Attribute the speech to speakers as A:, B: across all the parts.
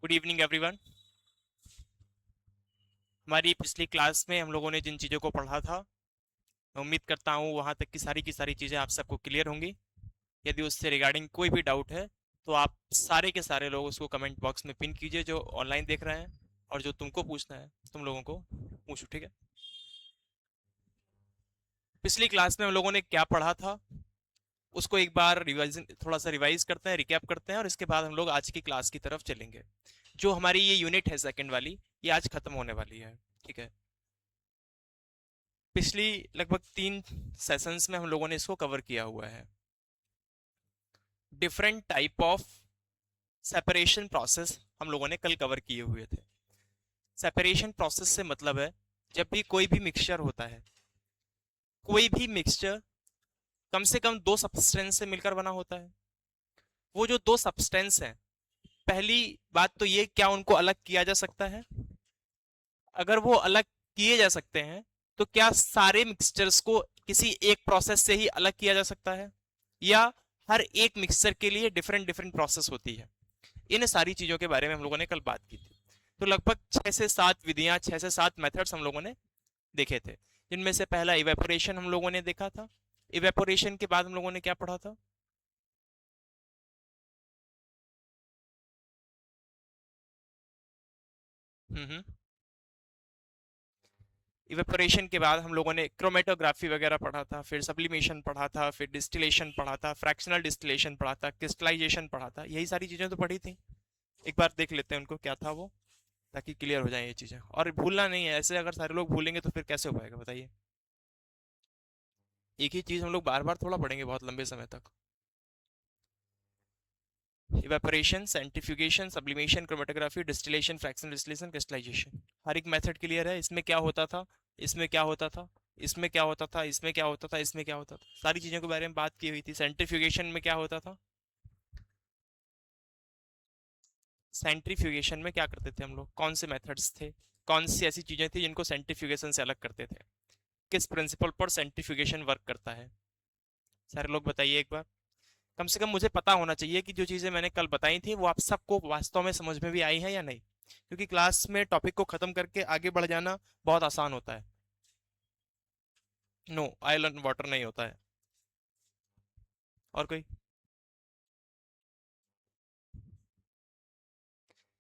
A: Good evening everyone. हमारी पिछली class में हम लोगों ने जिन चीज़ों को पढ़ा था, मैं उम्मीद करता हूँ वहाँ तक की सारी चीज़ें आप सबको क्लियर होंगी। यदि उससे रिगार्डिंग कोई भी डाउट है तो आप सारे के सारे लोग उसको कमेंट बॉक्स में पिन कीजिए, जो ऑनलाइन देख रहे हैं, और जो तुमको पूछना है तुम लोगों को पूछो, ठीक है। पिछली क्लास में हम लोगों ने क्या पढ़ा था उसको एक बार रिवाइज, थोड़ा सा रिवाइज करते हैं, रिकैप करते हैं, और इसके बाद हम लोग आज की क्लास की तरफ चलेंगे। जो हमारी ये यूनिट है सेकंड वाली, ये आज खत्म होने वाली है, ठीक है। पिछली लगभग 3 सेशंस में हम लोगों ने इसको कवर किया हुआ है। Different type of separation process हम लोगों ने कल कवर किए हुए थे। सेपरेशन प्रोसेस से मतलब है, जब भी कोई भी मिक्सचर होता है, कोई भी मिक्सचर कम से कम दो सब्सटेंस से मिलकर बना होता है। वो जो दो सब्सटेंस हैं, पहली बात तो ये, क्या उनको अलग किया जा सकता है? अगर वो अलग किए जा सकते हैं तो क्या सारे मिक्सचर्स को किसी एक प्रोसेस से ही अलग किया जा सकता है, या हर एक मिक्सचर के लिए डिफरेंट डिफरेंट प्रोसेस होती है? इन सारी चीजों के बारे में हम लोगों ने कल बात की थी। तो लगभग 6 से 7 विधियां, 6 से 7 मेथड्स हम लोगों ने देखे थे, जिनमें से पहला इवेपोरेशन हम लोगों ने देखा था। इवेपोरेशन के बाद हम लोगों ने क्या पढ़ा था? हम्म। इवेपोरेशन के बाद हम लोगों ने क्रोमेटोग्राफी वगैरह पढ़ा था, फिर सब्लिमेशन पढ़ा था, फिर डिस्टिलेशन पढ़ा था, फ्रैक्शनल डिस्टिलेशन पढ़ा था, क्रिस्टलाइजेशन पढ़ा था। यही सारी चीजें तो पढ़ी थी। एक बार देख लेते हैं उनको, क्या था वो, ताकि क्लियर हो जाए ये चीजें। और भूलना नहीं है, ऐसे अगर सारे लोग भूलेंगे तो फिर कैसे हो पाएगा, बताइए। एक ही चीज हम लोग बार बार थोड़ा पढ़ेंगे बहुत लंबे समय तक। Evaporation, centrifugation, sublimation, chromatography, distillation, fractional distillation, crystallisation, हर एक मेथड क्लियर है। इसमें क्या होता था, इसमें क्या होता था, इसमें क्या होता था, इसमें क्या होता था, इसमें क्या होता था, सारी चीजों के बारे में बात की हुई थी। सेंट्रीफ्यूगेशन में क्या होता था? सेंट्रीफ्यूगेशन में क्या करते थे हम लोग, कौन से मेथड्स थे, कौन सी ऐसी चीजें थी जिनको सेंट्रीफ्यूगेशन से अलग करते थे? किस प्रिंसिपल पर सेंट्रीफ्यूगेशन वर्क करता है? सारे लोग बताइए एक बार। कम से कम मुझे पता होना चाहिए कि जो चीजें मैंने कल बताई थी वो आप सबको वास्तव में समझ में भी आई है या नहीं, क्योंकि क्लास में टॉपिक को खत्म करके आगे बढ़ जाना बहुत आसान होता है। नो, आयरन वाटर नहीं होता है। और कोई?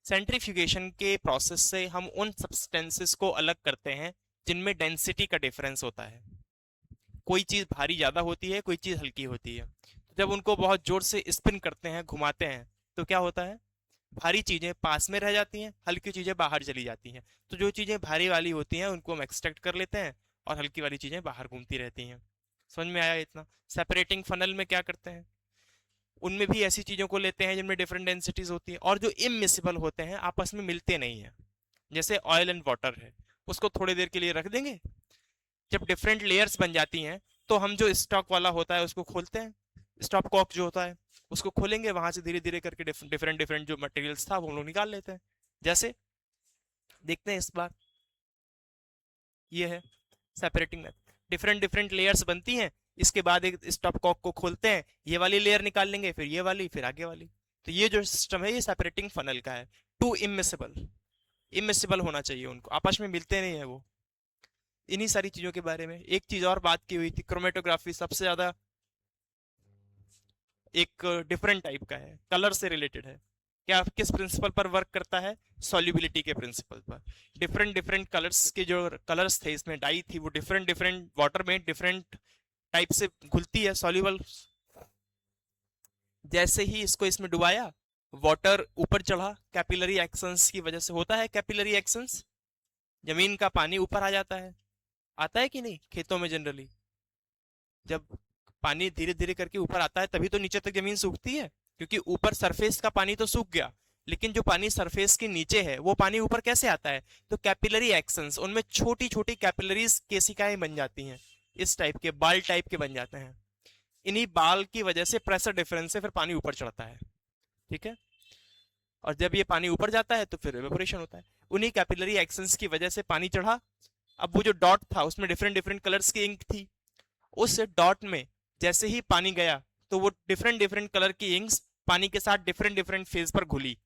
A: सेंट्रीफ्यूगेशन के प्रोसेस से हम उन सब्सटेंसेस को अलग करते हैं जिनमें डेंसिटी का डिफरेंस होता है। कोई चीज भारी ज्यादा होती है, कोई चीज हल्की होती है। तो जब उनको बहुत जोर से स्पिन करते हैं, घुमाते हैं, तो क्या होता है? भारी चीजें पास में रह जाती हैं, हल्की चीजें बाहर चली जाती हैं। तो जो चीजें भारी वाली होती हैं उनको हम एक्सट्रैक्ट कर लेते हैं, और हल्की वाली चीजें बाहर घूमती रहती हैं। समझ में आया इतना? सेपरेटिंग फनल में क्या करते हैं? उनमें भी ऐसी चीजों को लेते हैं जिनमें डिफरेंट डेंसिटीज होती है, और जो इमिसिबल होते हैं, आपस में मिलते नहीं है, जैसे ऑयल एंड वाटर है, उसको थोड़ी देर के लिए रख देंगे। जब डिफरेंट लेयर्स बन जाती हैं, तो हम जो स्टॉक वाला होता है उसको खोलते हैं, स्टॉप कॉक जो होता है उसको खोलेंगे, वहां से धीरे धीरे करके डिफरेंट डिफरेंट जो मटेरियल्स था वो हम लोग निकाल लेते हैं। जैसे देखते हैं इस बार, ये है separating method. Different different layers बनती हैं, इसके बाद एक स्टॉप कॉक को खोलते हैं, ये वाली लेयर निकाल लेंगे, फिर ये वाली, फिर आगे वाली। तो ये जो सिस्टम है, ये सेपरेटिंग फनल का है। टू इमिसिबल, इमिसिबल होना चाहिए, उनको आपस में मिलते नहीं है वो। इन्हीं सारी चीजों के बारे में एक चीज और बात की हुई थी, क्रोमेटोग्राफी सबसे ज्यादा एक डिफरेंट टाइप का है, कलर से रिलेटेड है। क्या, किस प्रिंसिपल पर वर्क करता है? सॉल्युबिलिटी के प्रिंसिपल पर। डिफरेंट डिफरेंट कलर्स के जो कलर्स थे, इसमें डाई थी, वो डिफरेंट डिफरेंट वाटर में डिफरेंट टाइप से घुलती है, सॉल्युबल। जैसे ही इसको इसमें डुबाया, वाटर ऊपर चढ़ा, कैपिलरी एक्शंस की वजह से होता है कैपिलरी एक्शंस, जमीन का पानी ऊपर आ जाता है। आता है कि नहीं खेतों में जनरली? जब पानी धीरे धीरे करके ऊपर आता है तभी तो नीचे तक जमीन सूखती है, क्योंकि ऊपर सरफेस का पानी तो सूख गया, लेकिन जो पानी सरफेस के नीचे है वो पानी ऊपर कैसे आता है? तो कैपिलरी एक्शंस, उनमें छोटी छोटी कैपिलरीज, केसिकाएं बन जाती हैं, इस टाइप के बाल टाइप के बन जाते हैं। इन्हीं बाल की वजह से प्रेशर डिफरेंस से फिर पानी ऊपर चढ़ता है, ठीक है। और जब ये पानी ऊपर जाता है तो फिर एवेपोरेशन होता है। उन्हीं कैपिलरी एक्शंस की वजह से पानी चढ़ा। अब वो जो डॉट था उसमें डिफरेंट डिफरेंट कलर्स की इंक थी, उस डॉट में जैसे ही पानी गया तो वो डिफरेंट डिफरेंट कलर की इंक्स पानी के साथ डिफरेंट डिफरेंट फेज पर घुली।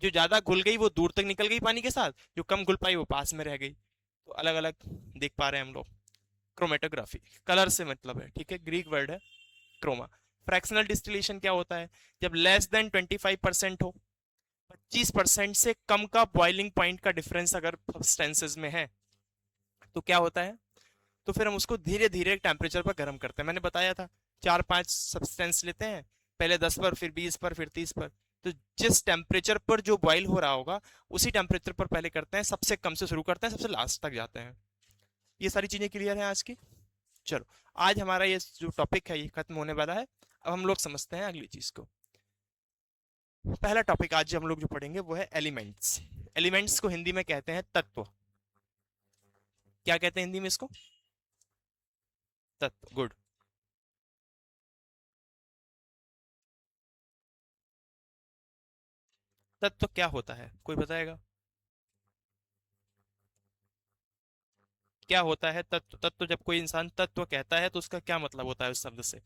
A: जो ज्यादा घुल गई वो दूर तक निकल गई पानी के साथ, जो कम घुल पाई वो पास में रह गई। तो अलग अलग देख पा रहे हैं हम लोग। क्रोमेटोग्राफी कलर से मतलब है, ठीक है, ग्रीक वर्ड है क्रोमा। फ्रैक्शनल डिस्टिलेशन क्या होता है? जब लेस देन 25% हो, 25% से कम का बॉइलिंग पॉइंट का डिफरेंस अगर सब्सटेंसेस में है तो क्या होता है? तो फिर हम उसको धीरे धीरे टेम्परेचर पर गर्म करते हैं। मैंने बताया था 4-5 सब्सटेंस लेते हैं, पहले 10 पर, फिर 20 पर, फिर 30 पर। तो जिस टेम्परेचर पर जो बॉईल हो रहा होगा उसी टेम्परेचर पर पहले करते हैं, सबसे कम से शुरू करते हैं, सबसे लास्ट तक जाते हैं। ये सारी चीजें क्लियर हैं आज की? चलो, आज हमारा ये जो टॉपिक है ये खत्म होने वाला है। अब हम लोग समझते हैं अगली चीज को। पहला टॉपिक आज हम लोग जो पढ़ेंगे वो है एलिमेंट्स। एलिमेंट्स को हिंदी में कहते हैं तत्व। क्या कहते हैं हिंदी में इसको? तत्व, गुड। तत्व क्या होता है, कोई बताएगा? क्या होता है तत्व? तत्व, जब कोई इंसान तत्व कहता है तो उसका क्या मतलब होता है उस शब्द से?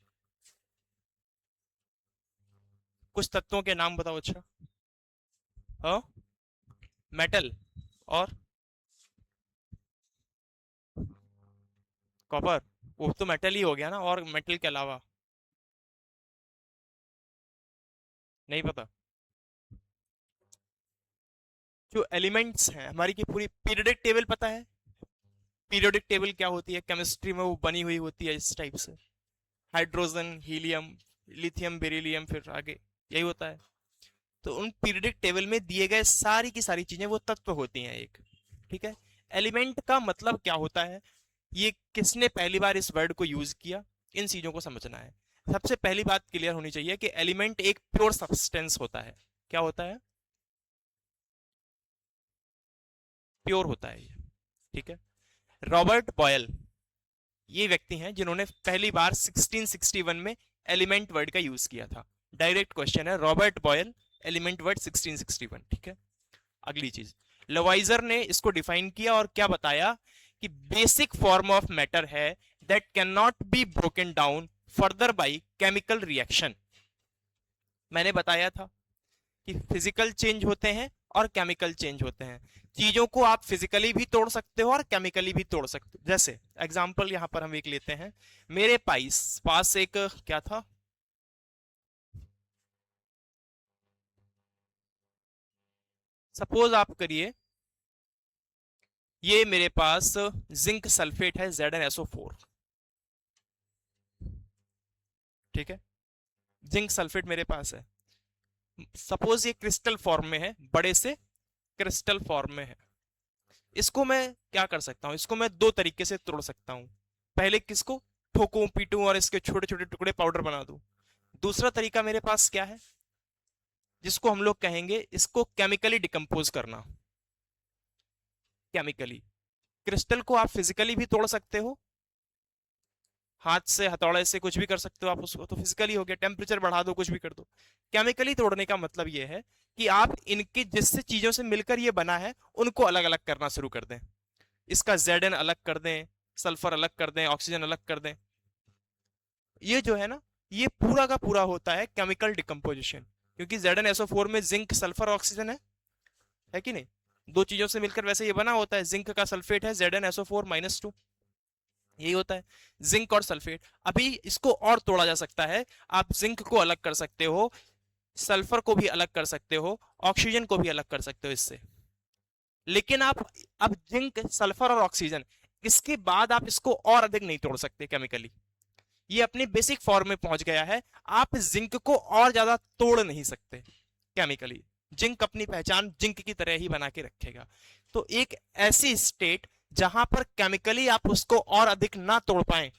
A: कुछ तत्वों के नाम बताओ। अच्छा। हाँ। मेटल। और कॉपर। वो तो मेटल ही हो गया ना, और मेटल के अलावा? नहीं पता। जो एलिमेंट्स हैं हमारी की पूरी पीरियोडिक टेबल पता है? पीरियोडिक टेबल क्या होती है? केमिस्ट्री में वो बनी हुई होती है इस टाइप से। हाइड्रोजन, हीलियम, लिथियम, बेरिलियम, फिर आगे यही होता है। तो उन पीरियोडिक टेबल में दिए गए सारी की सारी चीजें वो तत्व होती हैं एक। ठीक है। एलिमेंट का मतलब क्या होता है, ये किसने पहली बार इस वर्ड को यूज किया, इन चीजों को समझना है। सबसे पहली बात क्लियर होनी चाहिए कि एलिमेंट एक प्योर सब्सटेंस होता है। क्या होता है? प्योर होता है ये। ठीक है। रॉबर्ट बॉयल ये व्यक्ति हैं जिन्होंने पहली बार 1661 में एलिमेंट वर्ड का यूज किया था। डायरेक्ट क्वेश्चन है, रॉबर्ट बॉयल, एलिमेंट वर्ड 1661। ठीक है। अगली चीज, लवाइजर ने इसको डिफाइन किया और क्या बताया कि बेसिक फॉर्म ऑफ मैटर है that can not be broken down further by chemical reaction. मैंने बताया था कि फिजिकल चेंज होते हैं और केमिकल चेंज होते हैं। चीजों को आप फिजिकली भी तोड़ सकते हो और केमिकली भी तोड़ सकते हो। जैसे एग्जांपल यहां पर हम एक लेते हैं, मेरे पास पास एक क्या था, सपोज आप करिए ये मेरे पास जिंक सल्फेट है ZnSO4। ठीक है। जिंक सल्फेट मेरे पास है, सपोज ये क्रिस्टल फॉर्म में है, बड़े से क्रिस्टल फॉर्म में है। इसको मैं क्या कर सकता हूं, इसको मैं दो तरीके से तोड़ सकता हूं। पहले किसको ठोकूं पीटूं और इसके छोटे छोटे टुकड़े पाउडर बना दूं। दूसरा तरीका मेरे पास क्या है, जिसको हम लोग कहेंगे इसको केमिकली डिकम्पोज करना। केमिकली, क्रिस्टल को आप फिजिकली भी तोड़ सकते हो, हाथ से हथौड़े से कुछ भी कर सकते हो आप उसको, तो फिजिकली हो गया, टेम्परेचर बढ़ा दो, कुछ भी कर दो। केमिकली तोड़ने का मतलब ये है कि आप इनके जिससे चीजों से मिलकर ये बना है उनको अलग अलग करना शुरू कर दें। इसका Zn अलग कर दें, सल्फर अलग कर दें, ऑक्सीजन अलग कर दें। ये जो है ना, ये पूरा का पूरा होता है केमिकल डिकम्पोजिशन। क्योंकि ZnSO4 में जिंक सल्फर ऑक्सीजन है कि नहीं? दो चीजों से मिलकर वैसे ये बना होता है, जिंक का सल्फेट है ZnSO4-2। यही होता है जिंक और सल्फेट। अभी इसको और तोड़ा जा सकता है, आप जिंक को अलग कर सकते हो, सल्फर को भी अलग कर सकते हो, ऑक्सीजन को भी अलग कर सकते हो इससे। लेकिन आप अब जिंक, सल्फर और ऑक्सीजन, इसके बाद आप इसको और अधिक नहीं तोड़ सकते केमिकली। ये अपने बेसिक फॉर्म में पहुंच गया है, आप जिंक को और ज्यादा तोड़ नहीं सकते केमिकली। जिंक अपनी पहचान जिंक की तरह ही बना के रखेगा। तो एक ऐसी स्टेट जहां पर केमिकली आप उसको और अधिक ना तोड़ पाए,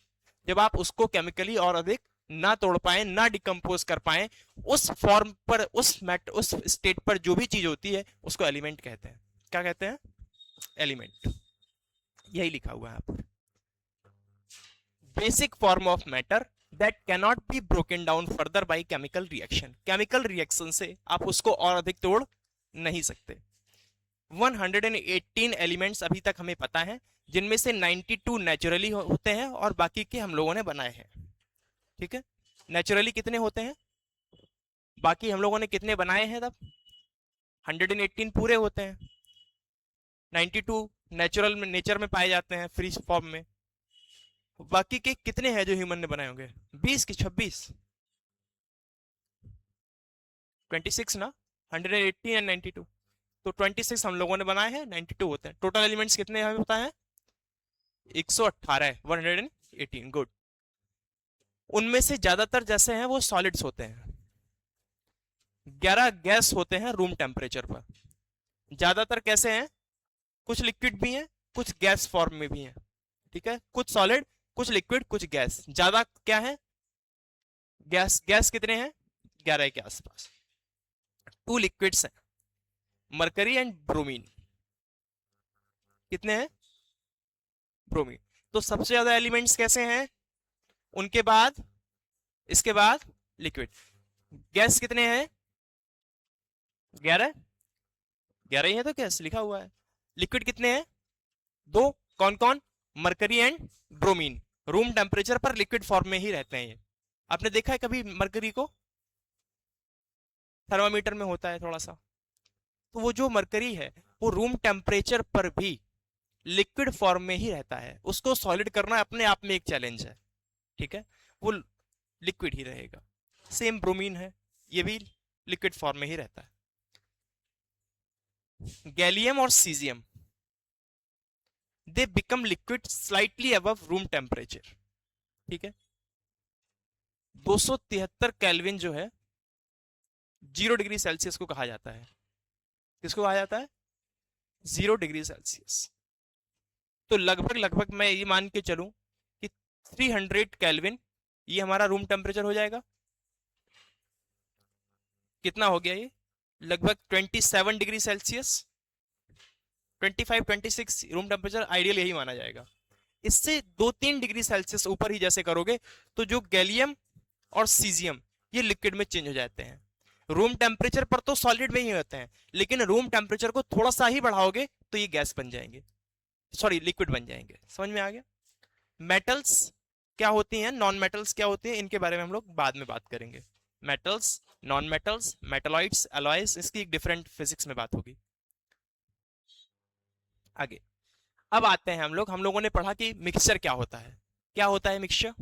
A: जब आप उसको केमिकली और अधिक ना तोड़ पाए, ना डिकम्पोज कर पाए, उस फॉर्म पर, उस स्टेट पर जो भी चीज होती है उसको एलिमेंट कहते हैं। क्या कहते हैं? एलिमेंट। यही लिखा हुआ है यहाँ पर, basic form of matter that cannot be broken down further by chemical reaction. Chemical reaction से आप उसको और अधिक तोड़ नहीं सकते। 118 एलिमेंट्स अभी तक हमें पता है, जिनमें से 92 नेचुरली होते हैं और बाकी के हम लोगों ने बनाए हैं। ठीक है। नेचुरली कितने होते हैं, बाकी हम लोगों ने कितने बनाए हैं तब? 118 पूरे होते हैं, 92 नेचर में पाए जाते हैं फ्री फॉर्म में। बाकी के कितने हैं जो ह्यूमन ने बनाए होंगे? 20 की 26, 26 ना, 180 एंड 92, तो 26 हम लोगों ने बनाए हैं, 92 होते हैं। टोटल एलिमेंट्स कितने हमें पता है? 118, 118, गुड। उनमें से ज्यादातर जैसे हैं वो सॉलिड्स होते हैं, 11 गैस होते हैं रूम टेम्परेचर पर। ज्यादातर कैसे हैं? कुछ लिक्विड भी हैं, कुछ गैस फॉर्म में भी हैं, ठीक है, कुछ सॉलिड, कुछ लिक्विड, कुछ गैस। ज्यादा क्या है? गैस। गैस कितने हैं? 11 के आसपास। 2 लिक्विड्स हैं, मरकरी एंड ब्रोमीन। कितने हैं? ब्रोमीन। तो सबसे ज्यादा एलिमेंट्स कैसे हैं? उनके बाद, इसके बाद लिक्विड। गैस कितने हैं? 11, 11 ही है तो गैस लिखा हुआ है। लिक्विड कितने हैं? 2। कौन कौन? Mercury and bromine. Room temperature पर लिक्विड फॉर्म में ही रहते हैं ये। आपने देखा है कभी मरकरी को? थर्मामीटर में होता है थोड़ा सा। तो वो जो मरकरी है वो रूम टेम्परेचर पर भी लिक्विड फॉर्म में ही रहता है, उसको सॉलिड करना अपने आप में एक चैलेंज है, ठीक है, वो लिक्विड ही रहेगा। सेम ब्रोमीन है, ये भी लिक्विड फॉर्म में ही रहता है। गैलियम और caesium, they become liquid slightly above room temperature, ठीक है। 273 केल्विन जो है, 0 डिग्री सेल्सियस को कहा जाता है। किसको कहा जाता है? 0 डिग्री सेल्सियस। तो लगभग लगभग मैं ये मान के चलूं कि 300 केल्विन ये हमारा रूम टेम्परेचर हो जाएगा। कितना हो गया ये? लगभग 27 degree Celsius, 25 26 room temperature ideal यही माना जाएगा। इससे 2-3 डिग्री सेल्सियस ऊपर ही जैसे करोगे तो जो गैलियम और सीजियम ये लिक्विड में चेंज हो जाते हैं। रूम टेम्परेचर पर तो सॉलिड में ही होते हैं, लेकिन रूम टेम्परेचर को थोड़ा सा ही बढ़ाओगे तो ये गैस बन जाएंगे, सॉरी लिक्विड बन जाएंगे। समझ में आ गया? मेटल्स क्या होती हैं, नॉन मेटल्स क्या होती हैं, इनके बारे में हम लोग बाद में बात करेंगे। Metals, non metals, metalloids, alloys, इसकी एक डिफरेंट फिजिक्स में बात होगी आगे। अब आते हैं हम लोगों ने पढ़ा कि मिक्सचर क्या होता है। क्या होता है मिक्सचर?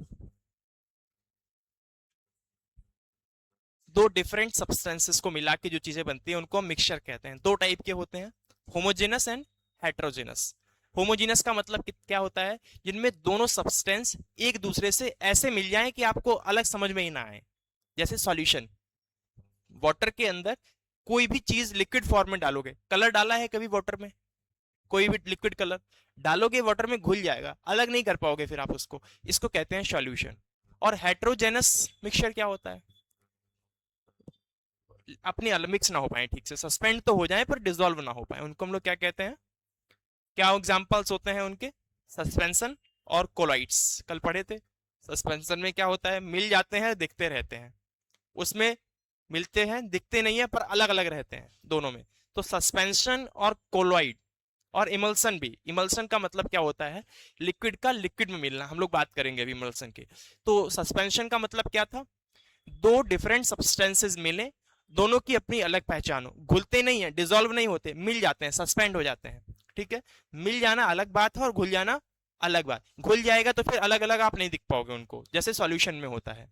A: दो डिफरेंट सब्सटेंसेस को मिला के जो चीजें बनती हैं उनको हम मिक्सचर कहते हैं। 2 टाइप के होते हैं, होमोजेनस एंड हेट्रोजेनस। होमोजेनस का मतलब क्या होता है? जिनमें दोनों सब्सटेंस एक दूसरे से ऐसे मिल जाएं कि आपको अलग समझ में ही ना आए। जैसे सॉल्यूशन, वाटर के अंदर कोई भी चीज लिक्विड फॉर्म में डालोगे, कलर डाला है कभी वाटर में? कोई भी लिक्विड कलर डालोगे वाटर में घुल जाएगा, अलग नहीं कर पाओगे फिर आप उसको, इसको कहते हैं सॉल्यूशन। और हेट्रोजेनस मिक्सचर क्या होता है? अपनी अलग मिक्स ना हो पाए ठीक से, सस्पेंड तो हो जाए पर डिसॉल्व ना हो पाए, उनको हम लोग क्या कहते हैं? क्या एग्जांपल्स होते हैं उनके? सस्पेंशन और कोलॉइड्स, कल पढ़े थे। सस्पेंशन में क्या होता है? मिल जाते हैं, दिखते रहते हैं। उसमें मिलते हैं, दिखते नहीं है, पर अलग अलग रहते हैं दोनों में। तो सस्पेंशन और कोलॉइड। और इमल्सन भी, इमल्सन का मतलब क्या होता है? लिक्विड का लिक्विड में मिलना, हम लोग बात करेंगे अभी इमल्सन की। तो सस्पेंशन का मतलब क्या था? 2 डिफरेंट सब्सटेंसेस मिले, दोनों की अपनी अलग पहचान हो, घुलते नहीं है, डिसॉल्व नहीं होते, मिल जाते हैं, सस्पेंड हो जाते हैं, ठीक है। मिल जाना अलग बात है और घुल जाना अलग बात। घुल जाएगा तो फिर अलग अलग आप नहीं दिख पाओगे उनको, जैसे सॉल्यूशन में होता है।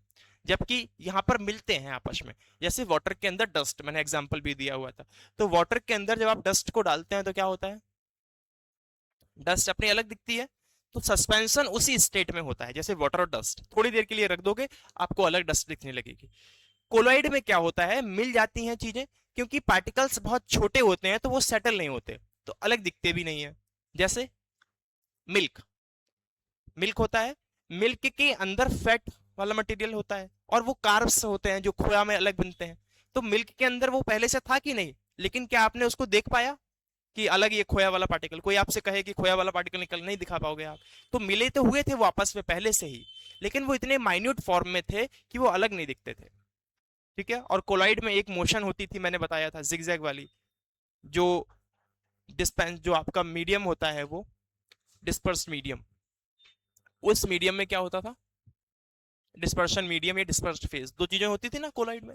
A: जबकि यहाँ पर मिलते हैं आपस में, जैसे वाटर के अंदर डस्ट, मैंने एग्जांपल भी दिया हुआ था। तो वाटर के अंदर जब आप डस्ट को डालते हैं तो क्या होता है? डस्ट अपनी अलग दिखती है। तो सस्पेंशन उसी स्टेट में होता है, जैसे वाटर और डस्ट थोड़ी देर के लिए रख दोगे आपको अलग डस्ट दिखने लगेगी। कोलॉइड में क्या होता है? मिल जाती हैं चीजें, क्योंकि पार्टिकल्स बहुत छोटे होते हैं तो वो सेटल नहीं होते, तो अलग दिखते भी नहीं है। जैसे मिल्क, मिल्क होता है, मिल्क के अंदर फैट वाला मटेरियल होता है और वो कार्ब्स होते हैं जो खोया में अलग बनते हैं। तो मिल्क के अंदर वो पहले से था कि नहीं, लेकिन क्या आपने उसको देख पाया कि अलग ये खोया वाला पार्टिकल? कोई आपसे कहे कि खोया वाला पार्टिकल निकल, नहीं दिखा पाओगे आप। तो मिले तो हुए थे वो आपस में पहले से ही, लेकिन वो इतने माइन्यूट फॉर्म में थे कि वो अलग नहीं दिखते थे, ठीक है। और कोलॉइड में एक मोशन होती थी, मैंने बताया था जिगजैग वाली, जो डिस्पेंस जो आपका मीडियम होता है वो डिस्पर्स मीडियम, उस मीडियम में क्या होता था? डिस्पर्शन मीडियम या डिस्पर्स्ड फेज, 2 चीजें होती थी ना कोलॉइड में।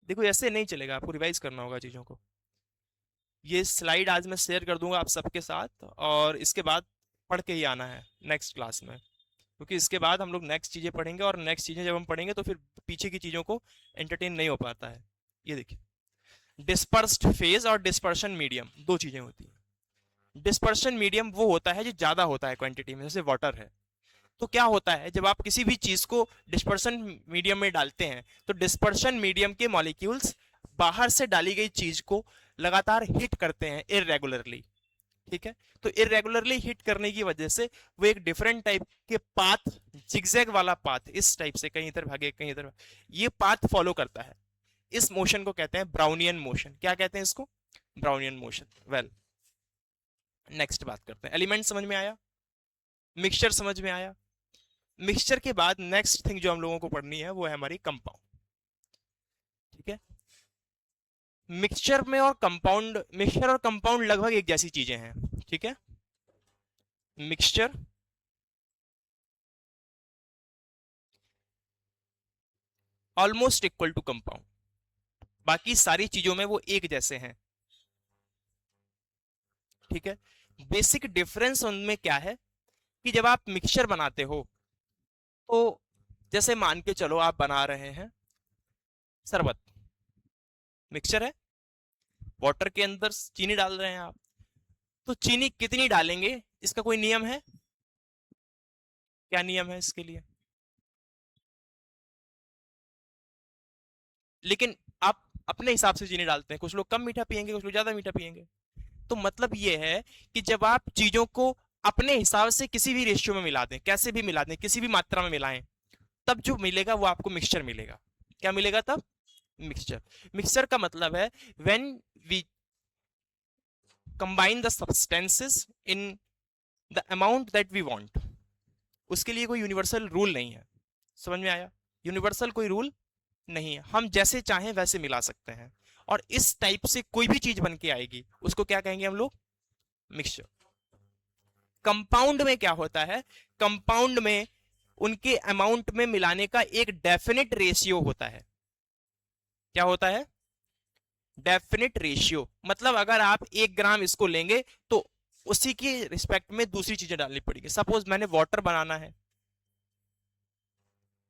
A: देखो ऐसे नहीं चलेगा, आपको रिवाइज करना होगा चीजों को। ये स्लाइड आज मैं शेयर कर दूंगा आप सबके साथ, और इसके बाद पढ़ के ही आना है नेक्स्ट क्लास में, क्योंकि इसके बाद हम लोग नेक्स्ट चीज़ें पढ़ेंगे, और नेक्स्ट चीज़ें जब हम पढ़ेंगे तो फिर पीछे की चीज़ों को एंटरटेन नहीं हो पाता है। ये देखिए, डिस्पर्स्ड फेज और डिस्पर्शन मीडियम दो चीज़ें होती हैं। डिस्पर्शन मीडियम वो होता है जो ज़्यादा होता है क्वांटिटी में, जैसे वाटर है। तो क्या होता है, जब आप किसी भी चीज़ को डिस्पर्शन मीडियम में डालते हैं तो डिस्पर्शन मीडियम के मॉलिक्यूल्स बाहर से डाली गई चीज़ को लगातार हिट करते हैं इरेगुलरली। ठीक है, तो इरेगुलरली हिट करने की वजह से वो एक डिफरेंट टाइप के पाथ, जिगजैग वाला पाथ, इस टाइप से कहीं इधर भागे कहीं इधर, ये पाथ फॉलो करता है। इस मोशन को कहते हैं ब्राउनियन मोशन। क्या कहते हैं इसको? Brownian motion. वेल, नेक्स्ट बात करते हैं। एलिमेंट समझ में आया, मिक्सचर समझ में आया। मिक्सचर के बाद नेक्स्ट थिंग जो हम लोगों को पढ़नी है वो है हमारी कंपाउंड। ठीक है, मिक्सचर में और कंपाउंड, मिक्सचर और कंपाउंड लगभग एक जैसी चीजें हैं। ठीक है, mixture almost equal to compound, बाकी सारी चीजों में वो एक जैसे हैं। ठीक है, बेसिक डिफरेंस उनमें क्या है कि जब आप मिक्सचर बनाते हो तो जैसे मान के चलो आप बना रहे हैं शरबत, मिक्सचर है, वाटर के अंदर चीनी डाल रहे हैं आप, तो चीनी कितनी डालेंगे इसका कोई नियम है? क्या नियम है इसके लिए? लेकिन आप अपने हिसाब से चीनी डालते हैं, कुछ लोग कम मीठा पियेंगे, कुछ लोग ज्यादा मीठा पियेंगे। तो मतलब ये है कि जब आप चीजों को अपने हिसाब से किसी भी रेशियो में मिला दें, कैसे भी मिला दें, किसी भी मात्रा में मिलाएं, तब जो मिलेगा वो आपको मिक्सचर मिलेगा। क्या मिलेगा तब? मिक्सचर। मिक्सचर का मतलब है when we combine the substances in the amount that we want. उसके लिए कोई यूनिवर्सल रूल नहीं है। समझ में आया? यूनिवर्सल कोई रूल नहीं है, हम जैसे चाहें वैसे मिला सकते हैं, और इस टाइप से कोई भी चीज बन के आएगी उसको क्या कहेंगे हम लोग? मिक्सचर। कंपाउंड में क्या होता है? कंपाउंड में उनके अमाउंट में मिलाने का एक डेफिनेट रेशियो होता है। क्या होता है? Definite ratio. मतलब अगर आप 1 ग्राम इसको लेंगे तो उसी के रिस्पेक्ट में दूसरी चीजें डालनी पड़ेगी। सपोज मैंने वाटर बनाना है,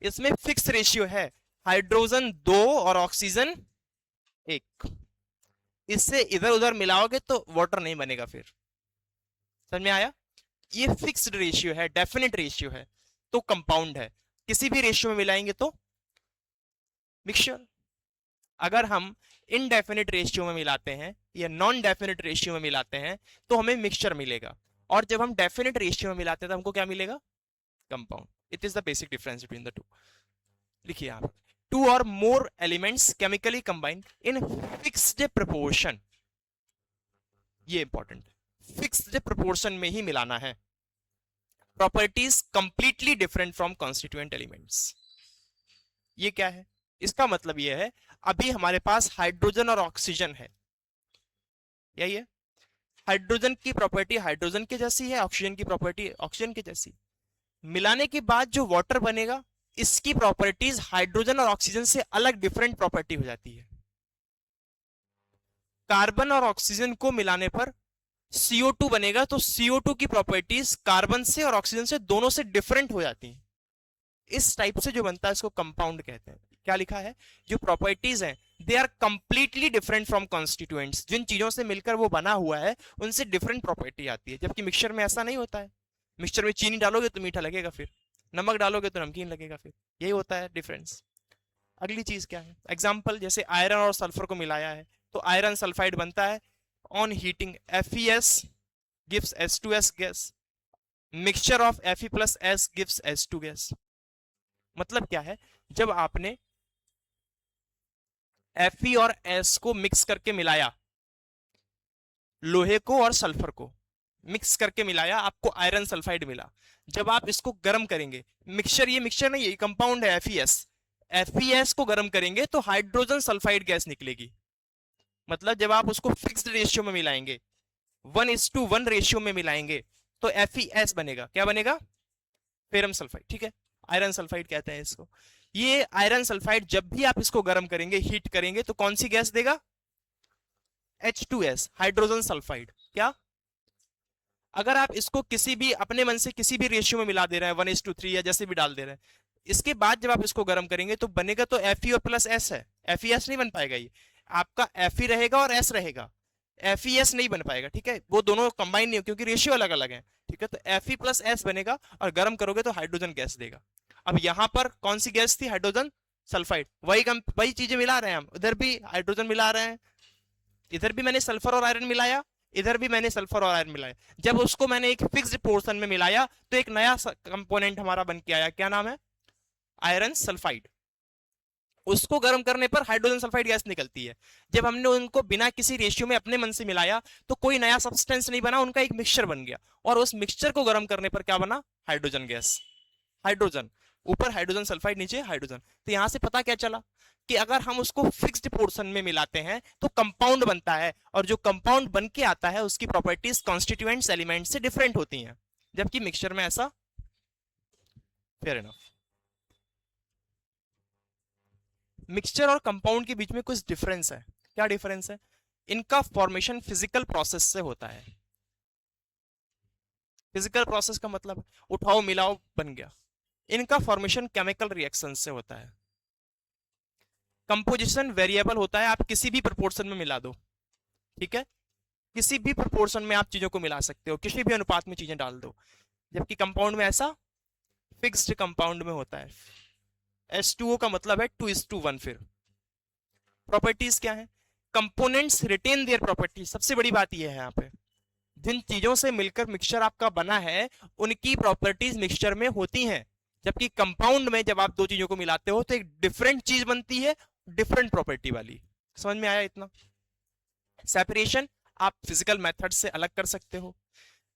A: इसमें फिक्स रेशियो है, हाइड्रोजन 2 और ऑक्सीजन 1। इससे इधर उधर मिलाओगे तो वाटर नहीं बनेगा फिर। समझ में आया? ये फिक्स्ड रेशियो है, डेफिनेट रेशियो है, तो कंपाउंड है। किसी भी रेशियो में मिलाएंगे तो मिक्सचर। अगर हम इनडेफिनेट रेशियो में मिलाते हैं या नॉन डेफिनेट रेशियो में मिलाते हैं तो हमें मिक्सचर मिलेगा, और जब हम डेफिनेट रेशियो में मिलाते हैं तो हमको क्या मिलेगा? Compound. It is the basic difference between the two. लिखिए यहाँ पर, टू और more elements chemically combined in fixed proportion. ये इंपॉर्टेंट है, फिक्स्ड प्रोपोर्शन में ही मिलाना है। Properties completely different from constituent elements. ये क्या है? इसका मतलब ये है, अभी हमारे पास हाइड्रोजन और ऑक्सीजन है, यही है। हाइड्रोजन की प्रॉपर्टी हाइड्रोजन के जैसी है, ऑक्सीजन की प्रॉपर्टी ऑक्सीजन के जैसी। मिलाने के बाद जो वाटर बनेगा, इसकी प्रॉपर्टीज हाइड्रोजन और ऑक्सीजन से अलग डिफरेंट प्रॉपर्टी हो जाती है। कार्बन और ऑक्सीजन को मिलाने पर CO2 बनेगा, तो CO2 की प्रॉपर्टीज कार्बन से और ऑक्सीजन से दोनों से डिफरेंट हो जाती हैं। इस टाइप से जो बनता है इसको कंपाउंड कहते हैं। क्या लिखा है? जो प्रॉपर्टीज हैं they are completely different from constituents. जिन चीजों से मिलकर वो बना हुआ है उनसे डिफरेंट प्रॉपर्टी आती है, जबकि मिक्सचर में ऐसा नहीं होता है। मिक्सचर में चीनी डालोगे तो मीठा लगेगा, फिर नमक डालोगे तो नमकीन लगेगा, फिर यही होता है डिफरेंस। अगली चीज क्या है? एग्जाम्पल, जैसे आयरन और सल्फर को मिलाया है तो आयरन सल्फाइड बनता है। On heating FeS gives H2S gas, mixture of Fe plus S gives H2 gas. मतलब क्या है? जब आपने Fe और S को मिक्स करके मिलाया, लोहे को और सल्फर को मिक्स करके मिलाया, आपको आयरन सल्फाइड मिला। जब आप इसको गर्म करेंगे, मिक्सचर, ये मिक्सचर नहीं है, कंपाउंड है FeS को गर्म करेंगे तो हाइड्रोजन सल्फाइड गैस निकलेगी। मतलब जब आप उसको फिक्स्ड रेशियो में मिलाएंगे, 1:1 रेशियो में मिलाएंगे तो FeS बनेगा। क्या बनेगा? Ferrum sulphide. ठीक है, आयरन सल्फाइड कहते हैं इसको। ये आयरन सल्फाइड जब भी आप इसको गर्म करेंगे, हीट करेंगे, तो कौन सी गैस देगा? H2S hydrogen sulphide. क्या? अगर आप इसको किसी भी अपने मन से किसी भी रेशियो में मिला दे रहे हैं 1:3 या जैसे भी डाल दे रहे हैं, इसके बाद जब आप इसको गर्म करेंगे तो बनेगा तो Fe और प्लस एस है। FeS नहीं बन पाएगा, ये आपका Fe रहेगा और S रहेगा, FeS नहीं बन पाएगा। ठीक है, वो दोनों कंबाइन नहीं हो क्योंकि रेशियो अलग अलग है। ठीक है, तो Fe प्लस एस बनेगा और गर्म करोगे तो हाइड्रोजन गैस देगा। अब यहां पर कौन सी गैस थी? Hydrogen sulphide. वही चीजें मिला रहे हैं हम, उधर भी हाइड्रोजन मिला रहे हैं, इधर भी मैंने सल्फर और आयरन मिलाया, इधर भी मैंने सल्फर और आयरन मिलाया। जब उसको मैंने एक फिक्स्ड पोर्शन में मिलाया तो एक नया कंपोनेंट हमारा बन के आया, क्या नाम है? Iron sulphide. उसको गर्म करने पर हाइड्रोजन सल्फाइड गैस निकलती है। जब हमने उनको बिना किसी रेशियो में अपने मन से मिलाया तो कोई नया सब्सटेंस नहीं बना, उनका एक मिक्सचर बन गया, और उस मिक्सचर को गर्म करने पर क्या बना? Hydrogen gas. हाइड्रोजन ऊपर, हाइड्रोजन सल्फाइड नीचे, हाइड्रोजन। तो यहां से पता क्या चला कि अगर हम उसको फिक्स्ड पोर्शन में मिलाते हैं तो कंपाउंड बनता है, और जो कंपाउंड बन के आता है उसकी प्रॉपर्टीज कॉन्स्टिट्यूएंट्स एलिमेंट से डिफरेंट होती हैं, जबकि मिक्सचर में ऐसा। Fair enough. मिक्सचर और कंपाउंड के बीच में कुछ डिफरेंस है। क्या डिफरेंस है? इनका फॉर्मेशन फिजिकल प्रोसेस से होता है। फिजिकल प्रोसेस का मतलब उठाओ मिलाओ बन गया। इनका फॉर्मेशन केमिकल रिएक्शन से होता है। कंपोजिशन वेरिएबल होता है, आप किसी भी प्रोपोर्शन में मिला दो। ठीक है, किसी भी प्रोपोर्शन में आप चीजों को मिला सकते हो, किसी भी अनुपात में चीजें डाल दो, जबकि कंपाउंड में ऐसा फिक्स्ड कंपाउंड में होता है। H2O का मतलब है 2:1। फिर प्रॉपर्टीज क्या है? Components retain their properties. सबसे बड़ी बात यह है यहाँ पे, जिन चीजों से मिलकर मिक्सचर आपका बना है उनकी प्रॉपर्टीज मिक्सचर में होती हैं, जबकि कंपाउंड में जब आप दो चीजों को मिलाते हो तो एक डिफरेंट चीज बनती है, डिफरेंट प्रॉपर्टी वाली। समझ में आया इतना? सेपरेशन आप फिजिकल मेथड से अलग कर सकते हो,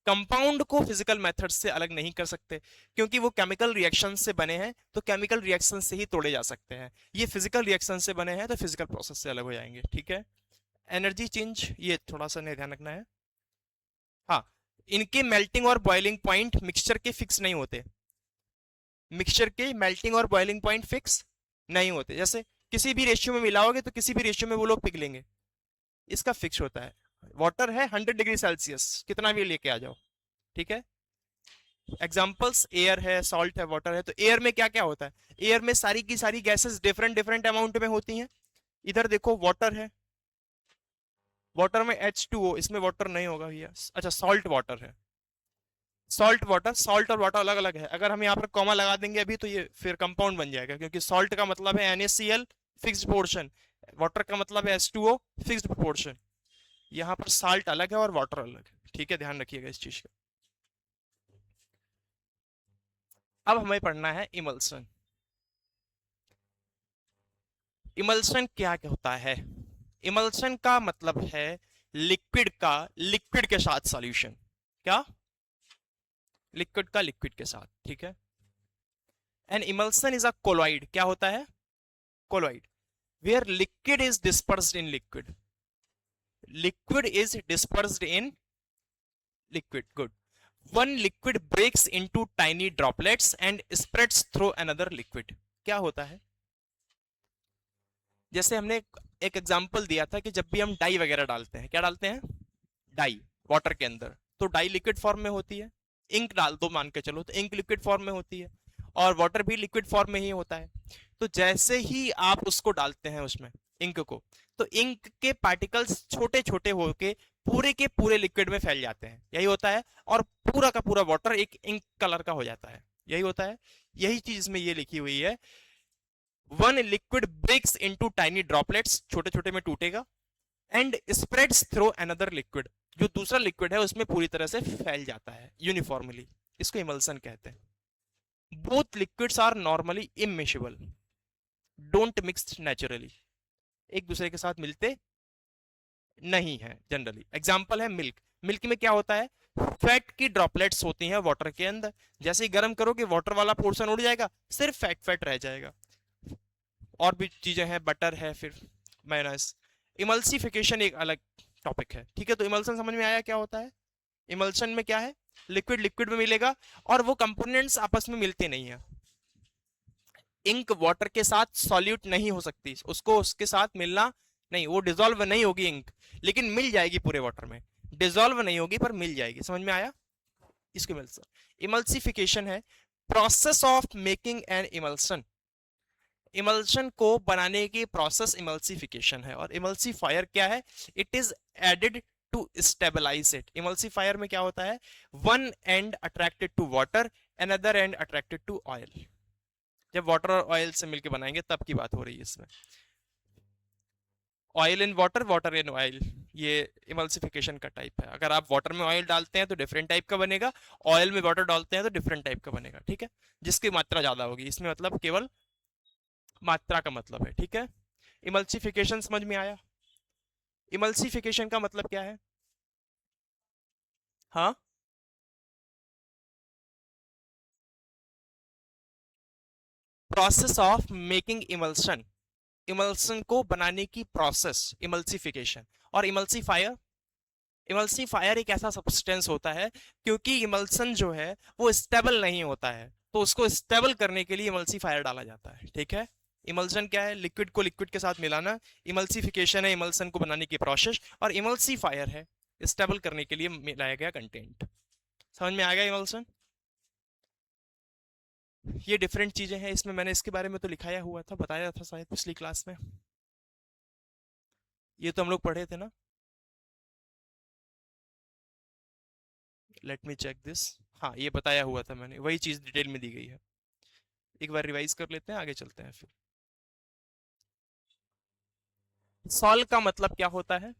A: कंपाउंड को फिजिकल मेथड से अलग नहीं कर सकते, क्योंकि वो केमिकल रिएक्शन से बने हैं तो केमिकल रिएक्शन से ही तोड़े जा सकते हैं। ये फिजिकल रिएक्शन से बने हैं तो फिजिकल प्रोसेस से अलग हो जाएंगे। ठीक है, एनर्जी चेंज ये थोड़ा सा ध्यान रखना है। हाँ, इनके मेल्टिंग और बॉइलिंग पॉइंट मिक्सचर के फिक्स नहीं होते। मिक्सचर के मेल्टिंग और बॉइलिंग पॉइंट फिक्स नहीं होते। जैसे किसी भी रेशियो में मिलाओगे तो किसी भी रेशियो में वो लोग पिघलेंगे, इसका फिक्स होता है। वाटर है 100 डिग्री सेल्सियस, कितना भी लेके आ जाओ। ठीक है, एग्जाम्पल्स एयर है, सॉल्ट है, वाटर है। तो एयर में क्या क्या होता है? एयर में सारी की सारी गैसेस डिफरेंट डिफरेंट अमाउंट में होती हैं। इधर देखो वाटर है, वाटर में H2O, इसमें वाटर नहीं होगा भैया। अच्छा, सॉल्ट वाटर है, सॉल्ट वाटर। सॉल्ट और वाटर अलग अलग है। अगर हम यहाँ पर कॉमा लगा देंगे अभी तो ये फिर कंपाउंड बन जाएगा, क्योंकि सॉल्ट का मतलब है NaCl फिक्स्ड पोर्शन, वाटर का मतलब है H2O फिक्स्ड पोर्शन। यहाँ पर साल्ट अलग है और वाटर अलग है। ठीक है, ध्यान रखिएगा इस चीज का। अब हमें पढ़ना है इमल्सन। इमल्सन क्या होता है? इमल्सन का मतलब है लिक्विड का लिक्विड के साथ सॉल्यूशन। क्या? लिक्विड का लिक्विड के साथ। ठीक है, an emulsion is a colloid. क्या होता है? Colloid, where liquid is dispersed in liquid. Liquid is dispersed in liquid. Good. One liquid breaks into tiny droplets and spreads through another liquid. क्या होता है? जैसे हमने एक एग्जांपल दिया था कि जब भी हम डाई वगैरह डालते हैं, क्या डालते हैं? डाई वाटर के अंदर, तो डाई लिक्विड फॉर्म में होती है। इंक डाल दो मान के चलो तो इंक लिक्विड फॉर्म में होती है, और वाटर भी लिक्विड फॉर्म में ही होता है। तो जैसे ही आप उसको डालते हैं उसमें इंक को, तो इंक के पार्टिकल्स छोटे छोटे होके पूरे के पूरे लिक्विड में फैल जाते हैं, यही होता है। और पूरा का पूरा वाटर एक इंक कलर का हो जाता है, यही होता है। यही चीज इसमें ये लिखी हुई है, one liquid breaks into tiny droplets, छोटे छोटे में टूटेगा, and spreads through another liquid, जो दूसरा लिक्विड है उसमें पूरी तरह से फैल जाता है यूनिफॉर्मली। इसको इमल्सन कहते हैं। Both liquids are normally immiscible, don't mix naturally, एक दूसरे के साथ मिलते नहीं है जनरली। एग्जाम्पल है मिल्क। मिल्क में क्या होता है? फैट की ड्रॉपलेट्स होती हैं वाटर के अंदर, जैसे ही गर्म करोगे वाटर वाला पोर्शन उड़ जाएगा, सिर्फ फैट फैट रह जाएगा। और भी चीजें हैं, बटर है, फिर मायोनेज। इमल्सिफिकेशन एक अलग टॉपिक है। ठीक है, तो इमल्सन समझ में आया क्या होता है? इमल्सन में क्या है? लिक्विड लिक्विड में मिलेगा और वो कंपोनेंट्स आपस में मिलते नहीं है। इंक वाटर के साथ सॉल्यूट नहीं हो सकती, उसको उसके साथ मिलना नहीं, वो डिजोल्व नहीं होगी इंक, लेकिन मिल जाएगी पूरे वाटर में। डिजोल्व नहीं होगी पर मिल जाएगी, समझ में आया? इसको इमल्सन, इमल्सिफिकेशन है process of making an emulsion. Emulsion को बनाने की प्रोसेस इमल्सिफिकेशन है। और इमल्सीफायर क्या है? It is added to stabilise it. Emulsifier में क्या होता है? One end attracted to water, another end attracted to oil. जब वाटर और ऑयल से मिलकर बनाएंगे तब की बात हो रही है इसमें। Oil in water, water in oil, ये इमल्सिफिकेशन का टाइप है। अगर आप वाटर में ऑयल डालते हैं तो डिफरेंट टाइप का बनेगा, ऑयल में वाटर डालते हैं तो डिफरेंट टाइप का बनेगा, ठीक है? जिसकी मात्रा ज्यादा होगी, इसमें मतलब केवल मात्रा का मतलब है, ठीक है? इमल्सिफिकेशन समझ में आया? इमल्सिफिकेशन का मतलब क्या है? हाँ, process of making emulsion, emulsion को बनाने की प्रोसेस इमल्सिफिकेशन। और इमल्सीफायर, इमल्सीफायर एक ऐसा सब्सटेंस होता है, क्योंकि इमल्सन जो है वो स्टेबल नहीं होता है, तो उसको स्टेबल करने के लिए इमल्सीफायर डाला जाता है, ठीक है? इमल्सन क्या है? लिक्विड को लिक्विड के साथ मिलाना। इमल्सिफिकेशन है इमल्सन को बनाने की प्रोसेस, और इमल्सीफायर है स्टेबल करने के लिए मिलाया गया कंटेंट। समझ में आ गया इमल्सन? ये डिफरेंट चीजें हैं इसमें, मैंने इसके बारे में तो लिखाया हुआ था, बताया था शायद पिछली क्लास में। ये तो हम लोग पढ़े थे ना? Let me check this. हाँ, ये बताया हुआ था मैंने, वही चीज डिटेल में दी गई है। एक बार रिवाइज कर लेते हैं, आगे चलते हैं फिर। सॉल का मतलब क्या होता है?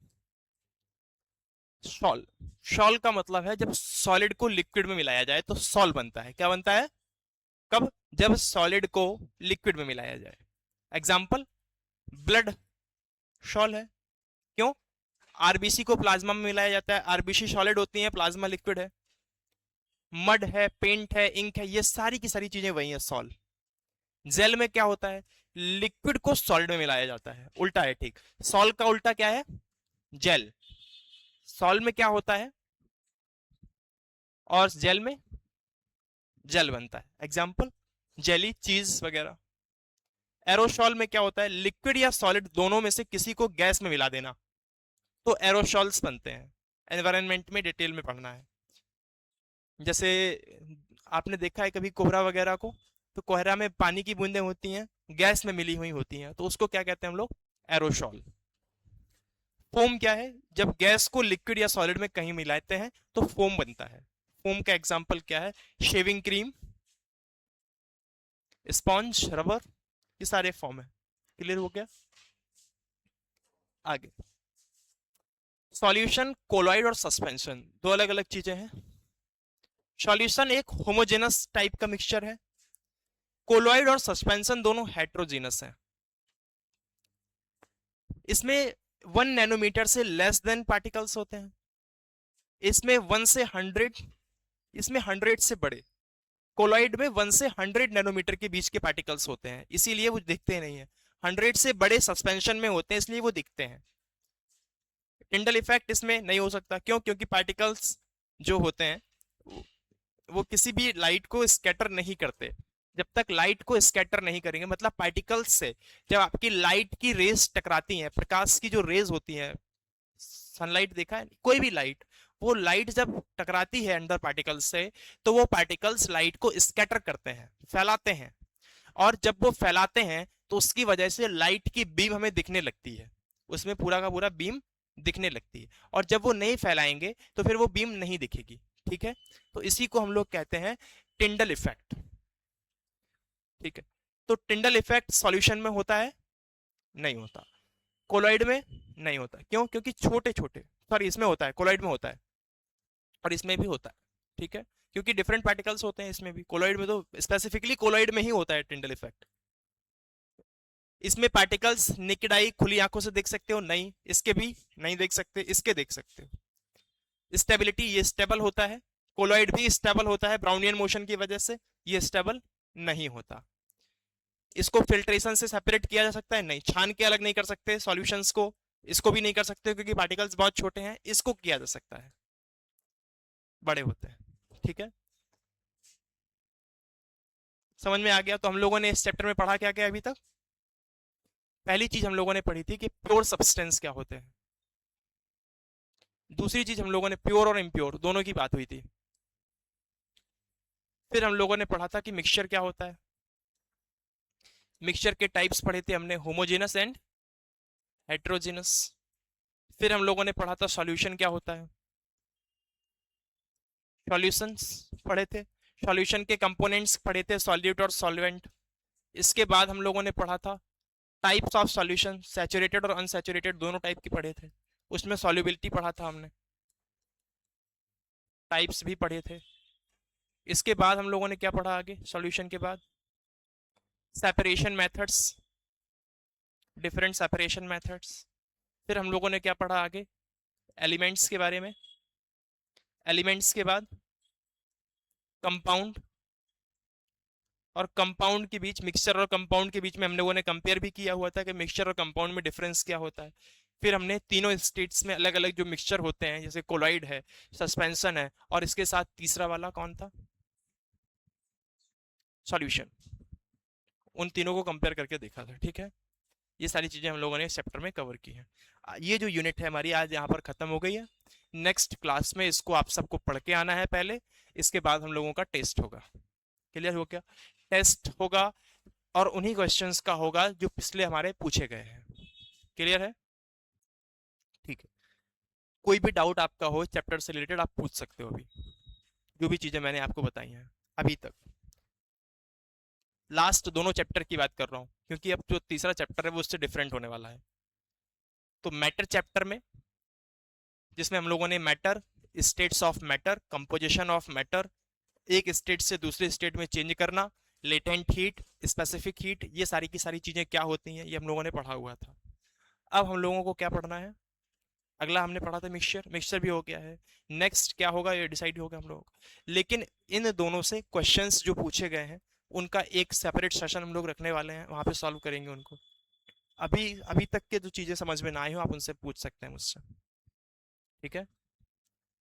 A: सॉल, सॉल का मतलब है जब सॉलिड को लिक्विड में मिलाया जाए तो सॉल बनता है। क्या बनता है? कब? जब सॉलिड को लिक्विड में मिलाया जाए। एग्जाम्पल, ब्लड सॉल है। क्यों? आरबीसी को प्लाज्मा में मिलाया जाता है, आरबीसी सॉलिड होती है, प्लाज्मा लिक्विड है। मड है, पेंट है, इंक है, ये सारी की सारी चीजें वही है सॉल। जेल में क्या होता है? लिक्विड को सॉलिड में मिलाया जाता है, उल्टा है, ठीक? सॉल का उल्टा क्या है? जेल। सॉल में क्या होता है और जेल में जेल बनता है। एग्जाम्पल, जेली, चीज वगैरह। एरोसॉल में क्या होता है? लिक्विड या सॉलिड दोनों में से किसी को गैस में मिला देना, तो एरोसॉल्स बनते हैं। एनवायरनमेंट में डिटेल में पढ़ना है। जैसे आपने देखा है कभी कोहरा वगैरह को, तो कोहरा में पानी की बूंदें होती हैं, गैस में मिली हुई होती हैं, तो उसको क्या कहते हैं हम लोग? एरोसॉल। फोम क्या है? जब गैस को लिक्विड या सॉलिड में कहीं मिलाते हैं तो फोम बनता है। फोम का एग्जांपल क्या है? शेविंग क्रीम, स्पॉन्ज, रबर, ये सारे फॉर्म है। क्लियर हो गया? आगे, सॉल्यूशन, कोलॉइड और सस्पेंशन दो अलग अलग चीजें हैं। सॉल्यूशन एक होमोजेनस टाइप का मिक्सचर है, कोलॉइड और सस्पेंशन दोनों हेट्रोजीनस हैं। इसमें 1 नैनोमीटर से लेस देन पार्टिकल्स होते हैं, इसमें 1 से 100, इसमें 100 से बड़े। कोलॉइड में 1 से 100 नैनोमीटर के बीच के पार्टिकल्स होते हैं, इसीलिए वो दिखते नहीं है। 100 से बड़े सस्पेंशन में होते हैं, इसलिए वो दिखते हैं। टिंडल इफेक्ट इसमें नहीं हो सकता, क्यों? क्योंकि पार्टिकल्स जो होते हैं वो किसी भी लाइट को स्कैटर नहीं करते। जब तक लाइट को स्कैटर नहीं करेंगे, मतलब पार्टिकल्स से जब आपकी लाइट की रेज टकराती हैं, प्रकाश की जो रेज होती हैं, सनलाइट देखा है, कोई भी लाइट, वो लाइट जब टकराती है अंदर पार्टिकल्स से, तो वो पार्टिकल्स लाइट को स्कैटर करते हैं, फैलाते हैं। और जब वो फैलाते हैं तो उसकी वजह से लाइट की बीम हमें दिखने लगती है, उसमें पूरा का पूरा बीम दिखने लगती है। और जब वो नहीं फैलाएंगे तो फिर वो बीम नहीं दिखेगी, ठीक है? तो इसी को हम लोग कहते हैं टिंडल इफेक्ट, ठीक है? तो टिंडल इफेक्ट सॉल्यूशन में होता है? नहीं होता। कोलॉइड में नहीं होता, क्यों? क्योंकि छोटे छोटे, सॉरी, इसमें होता है, कोलॉइड में होता है और इसमें भी होता है, ठीक है? क्योंकि डिफरेंट पार्टिकल्स होते हैं इसमें भी। कोलॉइड में तो स्पेसिफिकली कोलॉइड में ही होता है टिंडल इफेक्ट। इसमें पार्टिकल्स नेकेड आई खुली आंखों से देख सकते हो? नहीं। इसके भी नहीं देख सकते, इसके देख सकते हो। स्टेबिलिटी, ये स्टेबल होता है। कोलॉइड भी स्टेबल होता है ब्राउनियन मोशन की वजह से, ये स्टेबल नहीं होता। इसको फिल्ट्रेशन से सेपरेट किया जा सकता है? नहीं। छान के अलग नहीं कर सकते सॉल्यूशंस को, इसको भी नहीं कर सकते क्योंकि पार्टिकल्स बहुत छोटे हैं। इसको किया जा सकता है, बड़े होते हैं, ठीक है? समझ में आ गया? तो हम लोगों ने इस चैप्टर में पढ़ा क्या क्या अभी तक? पहली चीज हम लोगों ने पढ़ी थी कि प्योर सब्सटेंस क्या होते हैं। दूसरी चीज हम लोगों ने प्योर और इम्प्योर दोनों की बात हुई थी। फिर हम लोगों ने पढ़ा था कि मिक्सचर क्या होता है। मिक्सचर के टाइप्स पढ़े थे हमने, होमोजेनस एंड हेट्रोजेनस। फिर हम लोगों ने पढ़ा था सॉल्यूशन क्या होता है, सॉल्यूशंस पढ़े थे। सॉल्यूशन के कंपोनेंट्स पढ़े थे, सॉल्यूट और सॉल्वेंट। इसके बाद हम लोगों ने पढ़ा था टाइप्स ऑफ सॉल्यूशन, सैचुरेटेड और अनसैचुरेटेड दोनों टाइप की पढ़े थे। उसमें सॉल्युबिलिटी पढ़ा था हमने, टाइप्स भी पढ़े थे। इसके बाद हम लोगों ने क्या पढ़ा आगे सॉल्यूशन के बाद, separation methods, different separation methods. फिर हम लोगों ने क्या पढ़ा आगे, एलिमेंट्स के बारे में। एलिमेंट्स के बाद कंपाउंड, और कंपाउंड के बीच, मिक्सचर और कंपाउंड के बीच में हम लोगों ने कंपेयर भी किया हुआ था कि मिक्सचर और कंपाउंड में डिफरेंस क्या होता है। फिर हमने तीनों स्टेट्स में अलग अलग जो मिक्सचर होते हैं, जैसे कोलॉइड है, सस्पेंशन है, और इसके साथ तीसरा वाला कौन था, सॉल्यूशन, उन तीनों को कंपेयर करके देखा था। ठीक है, ये सारी चीजें हम लोगों ने इस चैप्टर में कवर की हैं। ये जो यूनिट है हमारी आज यहाँ पर खत्म हो गई है। नेक्स्ट क्लास में इसको आप सबको पढ़ के आना है पहले, इसके बाद हम लोगों का टेस्ट होगा। क्लियर हो गया, टेस्ट होगा और उन्हीं क्वेश्चंस का होगा जो पिछले हमारे पूछे गए हैं। क्लियर है, ठीक है। कोई भी डाउट आपका हो चैप्टर से रिलेटेड आप पूछ सकते हो अभी, जो भी चीजें मैंने आपको बताई हैं अभी तक। लास्ट दोनों चैप्टर की बात कर रहा हूँ, क्योंकि अब जो तीसरा चैप्टर है वो उससे डिफरेंट होने वाला है। तो मैटर चैप्टर में, जिसमें हम लोगों ने matter, states of matter, composition of matter, एक स्टेट से दूसरे स्टेट में चेंज करना, लेटेंट हीट, स्पेसिफिक हीट, ये सारी की सारी चीजें क्या होती हैं ये हम लोगों ने पढ़ा हुआ था। अब हम लोगों को क्या पढ़ना है, अगला हमने पढ़ा था मिक्सचर, मिक्सचर भी हो गया है। नेक्स्ट क्या होगा ये डिसाइड होगा हम लोगों को। लेकिन इन दोनों से क्वेश्चंस जो पूछे गए हैं उनका एक सेपरेट सेशन हम लोग रखने वाले हैं, वहां पे सॉल्व करेंगे उनको। अभी अभी तक के जो चीजें समझ में ना आई हो आप उनसे पूछ सकते हैं मुझसे। ठीक है,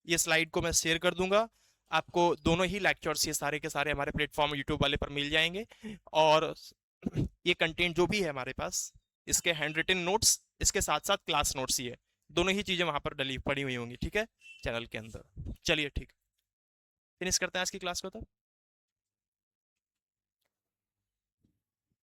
A: ये स्लाइड को मैं शेयर कर दूंगा आपको, दोनों ही लेक्चर्स ये सारे के सारे हमारे प्लेटफॉर्म यूट्यूब वाले पर मिल जाएंगे। और ये कंटेंट जो भी है हमारे पास, इसके हैंड रिटन नोट्स, इसके साथ साथ क्लास नोट्स, ये दोनों ही चीजें वहां पर डली पड़ी हुई होंगी। ठीक है, चैनल के अंदर। चलिए ठीक, फिनिश करते हैं आज की क्लास को तो।